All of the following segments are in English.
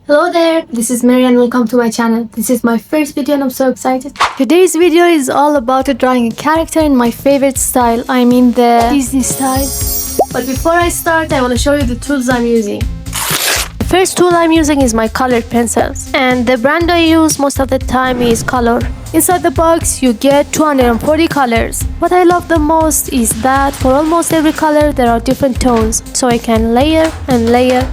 Hello there, this is Mary and welcome to my channel. This is my first video and I'm so excited. Today's video is all about drawing a character in my favorite style. I mean the Disney style. But before I start, I want to show you the tools I'm using. The first tool I'm using is my colored pencils. And the brand I use most of the time is Color. Inside the box, you get 240 colors. What I love the most is that for almost every color, there are different tones. So I can layer and layer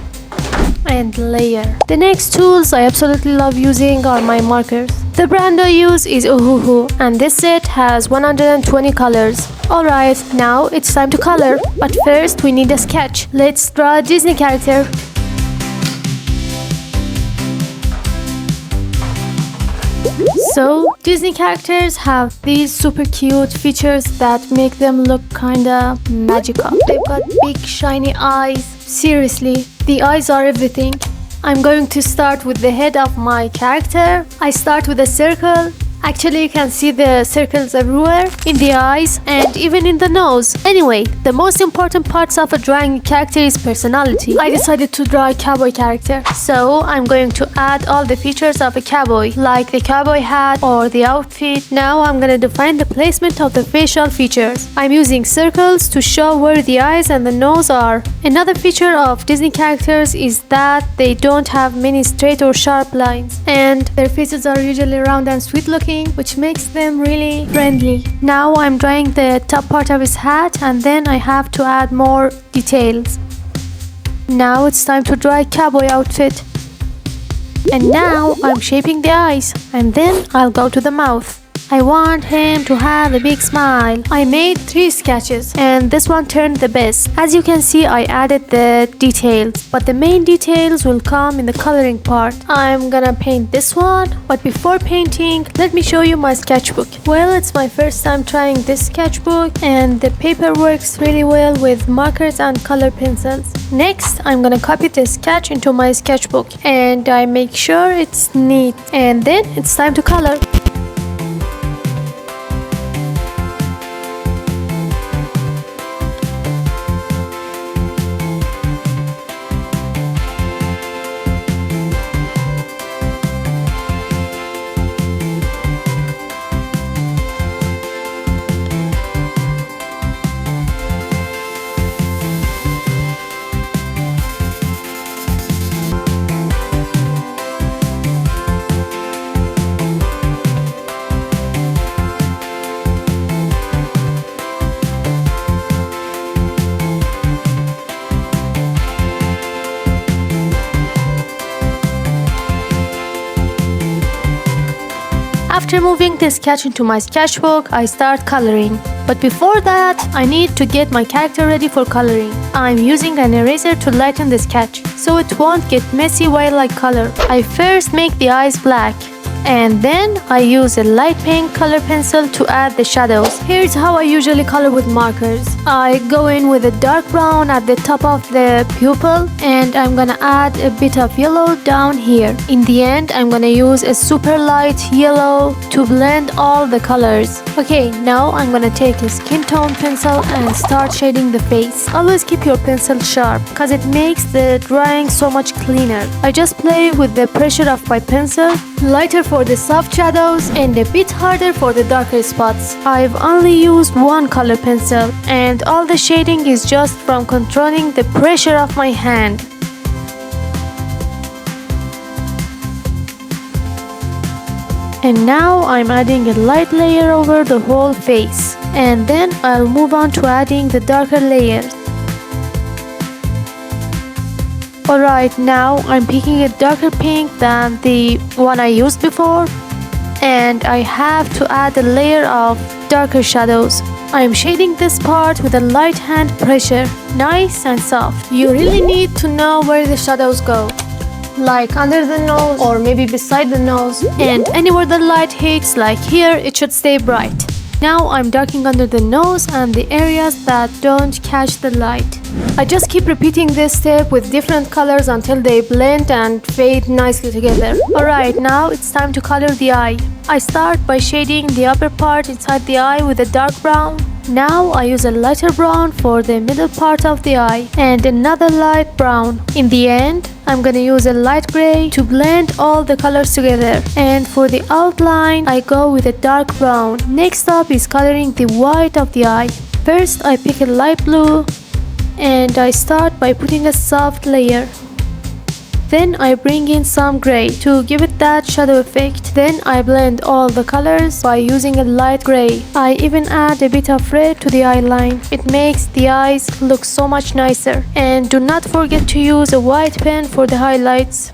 and layer. The next tools I absolutely love using are my markers. The brand I use is Ohuhu and this set has 120 colors. Alright, now it's time to color. But first we need a sketch. Let's draw a Disney character. So, Disney characters have these super cute features that make them look kinda magical. They've got big shiny eyes. Seriously, the eyes are everything. I'm going to start with the head of my character. I start with a circle. Actually, you can see the circles everywhere, in the eyes and even in the nose. Anyway, the most important parts of a drawing character is personality. I decided to draw a cowboy character. So, I'm going to add all the features of a cowboy, like the cowboy hat or the outfit. Now, I'm going to define the placement of the facial features. I'm using circles to show where the eyes and the nose are. Another feature of Disney characters is that they don't have many straight or sharp lines, and their faces are usually round and sweet looking, which makes them really friendly. Now I'm drawing the top part of his hat and then I have to add more details. Now it's time to draw a cowboy outfit. And now I'm shaping the eyes and then I'll go to the mouth. I want him to have a big smile. I made 3 sketches and this one turned the best. As you can see, I added the details, but the main details will come in the coloring part. I'm gonna paint this one, but before painting, let me show you my sketchbook. Well, it's my first time trying this sketchbook and the paper works really well with markers and color pencils. Next, I'm gonna copy the sketch into my sketchbook and I make sure it's neat. And then it's time to color. After moving the sketch into my sketchbook, I start coloring. But before that, I need to get my character ready for coloring. I'm using an eraser to lighten the sketch, so it won't get messy while I color. I first make the eyes black, and then I use a light pink color pencil to add the shadows. Here's how I usually color with markers. I go in with a dark brown at the top of the pupil and I'm gonna add a bit of yellow down here. In the end, I'm gonna use a super light yellow to blend all the colors. Okay, now I'm gonna take a skin tone pencil and start shading the face. Always keep your pencil sharp because it makes the drawing so much cleaner. I just play with the pressure of my pencil, lighter for the soft shadows and a bit harder for the darker spots. I've only used one color pencil and all the shading is just from controlling the pressure of my hand. And now I'm adding a light layer over the whole face. And then I'll move on to adding the darker layers. Alright, now I'm picking a darker pink than the one I used before. And I have to add a layer of darker shadows. I'm shading this part with a light hand pressure, nice and soft. You really need to know where the shadows go, like under the nose or maybe beside the nose, and anywhere the light hits, like here, it should stay bright. Now I'm darkening under the nose and the areas that don't catch the light. I just keep repeating this step with different colors until they blend and fade nicely together. Alright, now it's time to color the eye. I start by shading the upper part inside the eye with a dark brown. Now I use a lighter brown for the middle part of the eye and another light brown. In the end, I'm gonna use a light gray to blend all the colors together. And for the outline, I go with a dark brown. Next up is coloring the white of the eye. First, I pick a light blue and I start by putting a soft layer. Then I bring in some gray to give it that shadow effect. Then I blend all the colors by using a light gray. I even add a bit of red to the eye line. It makes the eyes look so much nicer. And do not forget to use a white pen for the highlights.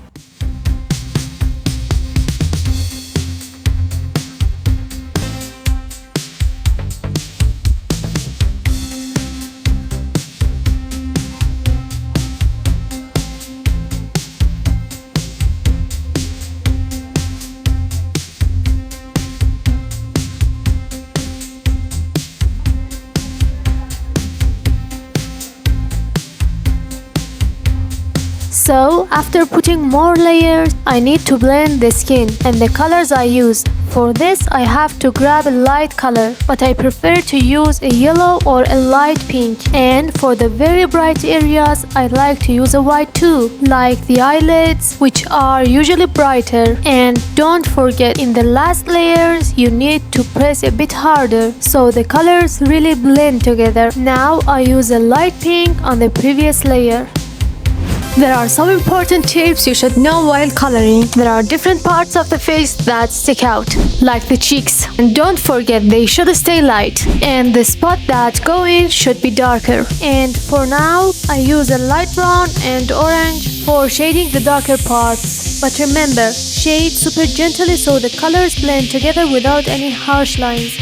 So, after putting more layers, I need to blend the skin and the colors I used. For this, I have to grab a light color, but I prefer to use a yellow or a light pink. And for the very bright areas, I like to use a white too, like the eyelids, which are usually brighter. And don't forget, in the last layers, you need to press a bit harder, so the colors really blend together. Now, I use a light pink on the previous layer. There are some important tips you should know while coloring. There are different parts of the face that stick out, like the cheeks. And don't forget, they should stay light. And the spot that go in should be darker. And for now, I use a light brown and orange for shading the darker parts. But remember, shade super gently so the colors blend together without any harsh lines.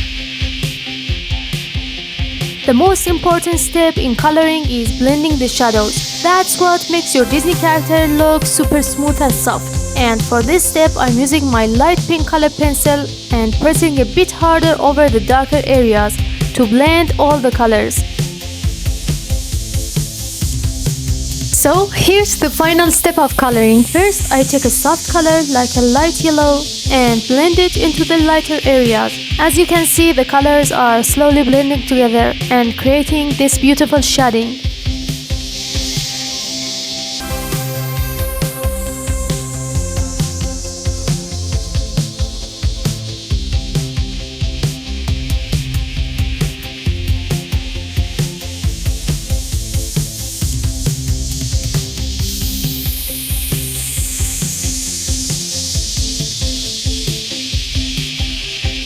The most important step in coloring is blending the shadows. That's what makes your Disney character look super smooth and soft. And for this step, I'm using my light pink color pencil and pressing a bit harder over the darker areas to blend all the colors. So here's the final step of coloring. First, I take a soft color like a light yellow and blend it into the lighter areas. As you can see, the colors are slowly blending together and creating this beautiful shading.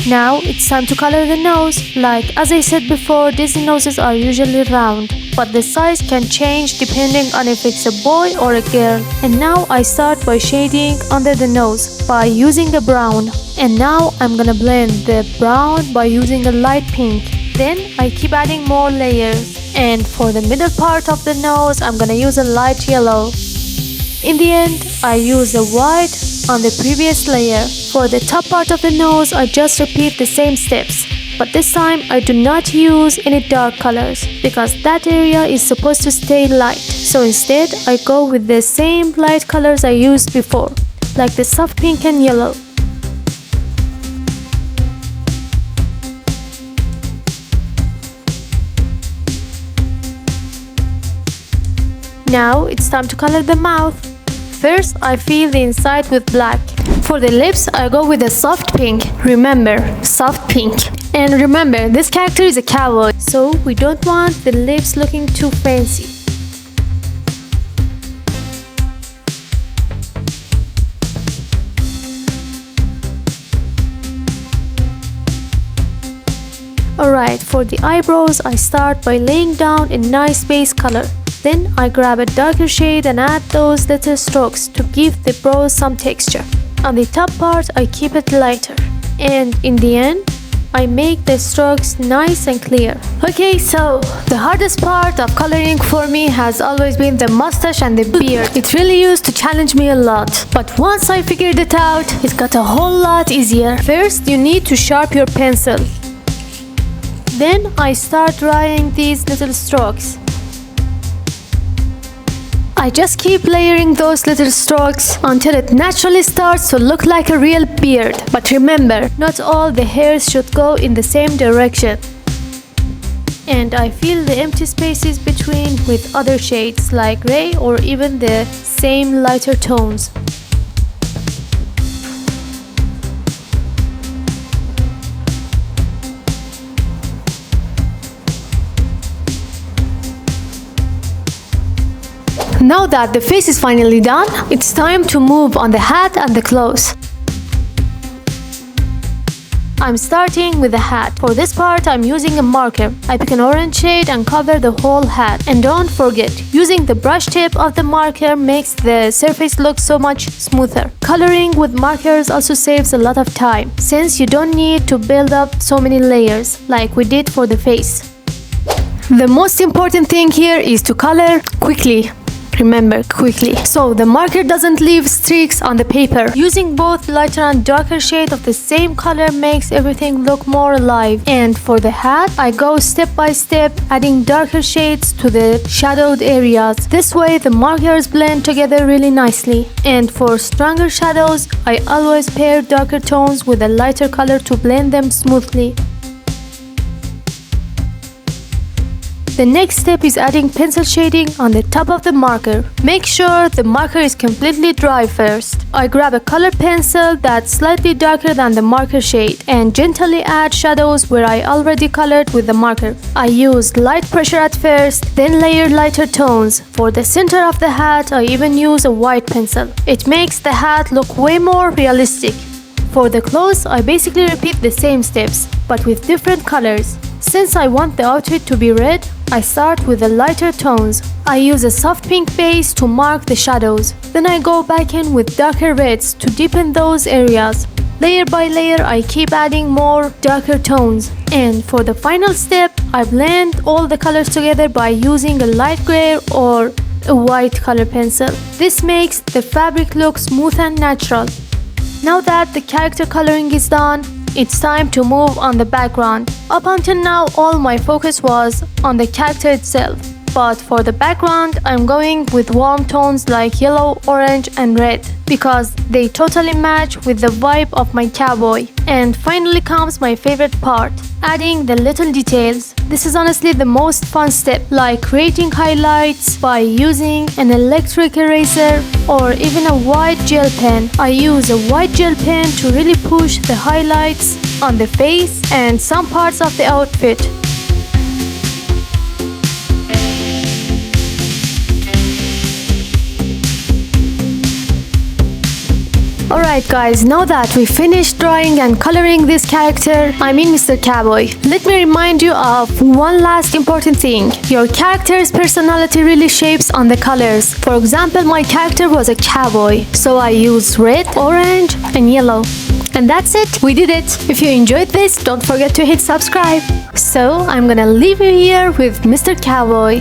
Now it's time to color the nose. Like as I said before, Disney noses are usually round, but the size can change depending on if it's a boy or a girl. And now I start by shading under the nose by using a brown. And now I'm gonna blend the brown by using a light pink. Then I keep adding more layers. And for the middle part of the nose, I'm gonna use a light yellow. In the end, I use a white on the previous layer. For the top part of the nose, I just repeat the same steps. But this time, I do not use any dark colors because that area is supposed to stay light. So instead, I go with the same light colors I used before, like the soft pink and yellow. Now it's time to color the mouth. First, I fill the inside with black. For the lips, I go with a soft pink. Remember, soft pink. And remember, this character is a cowboy, so we don't want the lips looking too fancy. Alright, for the eyebrows, I start by laying down a nice base color. Then I grab a darker shade and add those little strokes to give the brows some texture. On the top part, I keep it lighter. And in the end, I make the strokes nice and clear. Okay, so the hardest part of coloring for me has always been the mustache and the beard. It really used to challenge me a lot. But once I figured it out, it got a whole lot easier. First, you need to sharpen your pencil. Then I start drawing these little strokes. I just keep layering those little strokes until it naturally starts to look like a real beard. But remember, not all the hairs should go in the same direction. and I fill the empty spaces between with other shades like gray or even the same lighter tones. Now that the face is finally done, it's time to move on the hat and the clothes. I'm starting with the hat. For this part, I'm using a marker. I pick an orange shade and cover the whole hat. And don't forget, using the brush tip of the marker makes the surface look so much smoother. Coloring with markers also saves a lot of time, since you don't need to build up so many layers, like we did for the face. The most important thing here is to color quickly. Remember, quickly, so the marker doesn't leave streaks on the paper. Using both lighter and darker shade of the same color makes everything look more alive. And for the hat, I go step by step, adding darker shades to the shadowed areas. This way the markers blend together really nicely. And for stronger shadows, I always pair darker tones with a lighter color to blend them smoothly. The next step is adding pencil shading on the top of the marker. Make sure the marker is completely dry first. I grab a colored pencil that's slightly darker than the marker shade and gently add shadows where I already colored with the marker. I use light pressure at first, then layer lighter tones. For the center of the hat, I even use a white pencil. It makes the hat look way more realistic. For the clothes, I basically repeat the same steps, but with different colors. Since I want the outfit to be red, I start with the lighter tones. I use a soft pink base to mark the shadows. Then I go back in with darker reds to deepen those areas. Layer by layer, I keep adding more darker tones. And for the final step, I blend all the colors together by using a light gray or a white color pencil. This makes the fabric look smooth and natural. Now that the character coloring is done, it's time to move on the background. Up until now, all my focus was on the character itself. But for the background, I'm going with warm tones like yellow, orange and red because they totally match with the vibe of my cowboy. And finally comes my favorite part, adding the little details. This is honestly the most fun step, like creating highlights by using an electric eraser or even a white gel pen. I use a white gel pen to really push the highlights on the face and some parts of the outfit. Alright guys, now that we finished drawing and coloring this character, Mr. Cowboy, let me remind you of one last important thing. Your character's personality really shapes on the colors. For example, my character was a cowboy, so I used red, orange and yellow. And that's it, we did it. If you enjoyed this, don't forget to hit subscribe. So I'm gonna leave you here with Mr. Cowboy.